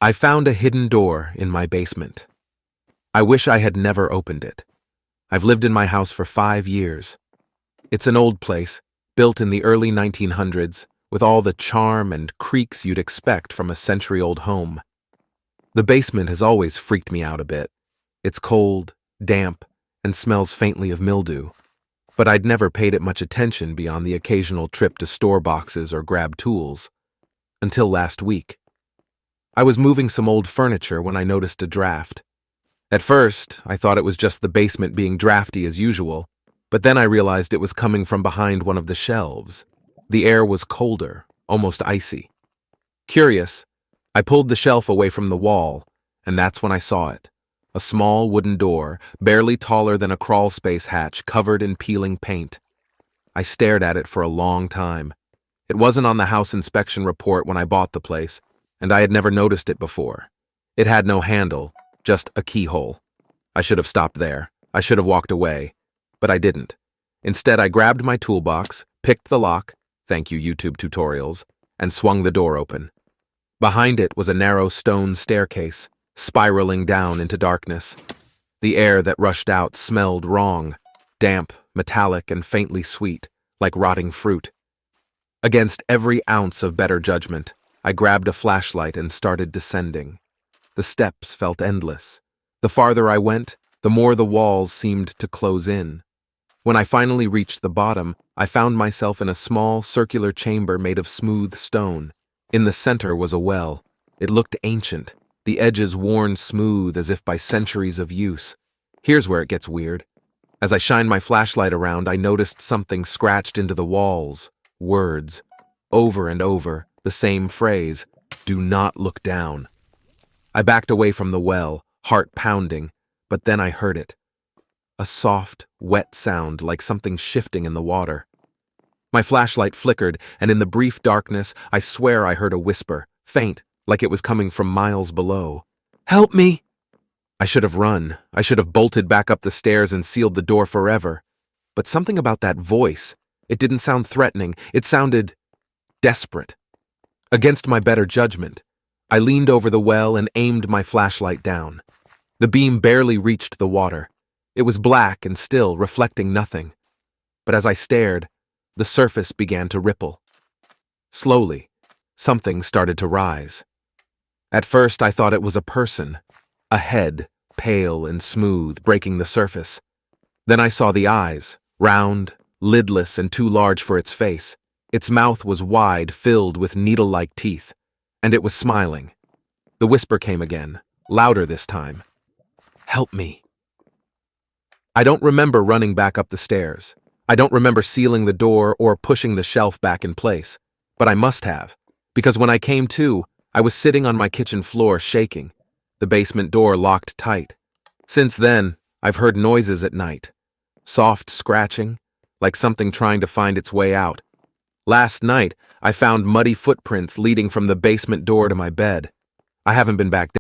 I found a hidden door in my basement. I wish I had never opened it. I've lived in my house for 5 years. It's an old place, built in the early 1900s, with all the charm and creaks you'd expect from a century-old home. The basement has always freaked me out a bit. It's cold, damp, and smells faintly of mildew. But I'd never paid it much attention beyond the occasional trip to store boxes or grab tools. Until last week. I was moving some old furniture when I noticed a draft. At first, I thought it was just the basement being drafty as usual, but then I realized it was coming from behind one of the shelves. The air was colder, almost icy. Curious, I pulled the shelf away from the wall, and that's when I saw it. A small wooden door, barely taller than a crawlspace hatch, covered in peeling paint. I stared at it for a long time. It wasn't on the house inspection report when I bought the place, and I had never noticed it before. It had no handle, just a keyhole. I should have stopped there. I should have walked away. But I didn't. Instead, I grabbed my toolbox, picked the lock, thank you YouTube tutorials, and swung the door open. Behind it was a narrow stone staircase, spiraling down into darkness. The air that rushed out smelled wrong, damp, metallic, and faintly sweet, like rotting fruit. Against every ounce of better judgment, I grabbed a flashlight and started descending. The steps felt endless. The farther I went, the more the walls seemed to close in. When I finally reached the bottom, I found myself in a small, circular chamber made of smooth stone. In the center was a well. It looked ancient, the edges worn smooth as if by centuries of use. Here's where it gets weird. As I shined my flashlight around, I noticed something scratched into the walls. Words. Over and over, the same phrase, "Do not look down." I backed away from the well, heart pounding, but then I heard it. A soft, wet sound like something shifting in the water. My flashlight flickered, and in the brief darkness, I swear I heard a whisper, faint, like it was coming from miles below. "Help me!" I should have run. I should have bolted back up the stairs and sealed the door forever. But something about that voice, it didn't sound threatening. It sounded desperate. Against my better judgment, I leaned over the well and aimed my flashlight down. The beam barely reached the water. It was black and still, reflecting nothing. But as I stared, the surface began to ripple. Slowly, something started to rise. At first, I thought it was a person, a head, pale and smooth, breaking the surface. Then I saw the eyes, round, lidless, and too large for its face. Its mouth was wide, filled with needle-like teeth, and it was smiling. The whisper came again, louder this time. "Help me." I don't remember running back up the stairs. I don't remember sealing the door or pushing the shelf back in place, but I must have, because when I came to, I was sitting on my kitchen floor shaking, the basement door locked tight. Since then, I've heard noises at night, soft scratching, like something trying to find its way out. Last night, I found muddy footprints leading from the basement door to my bed. I haven't been back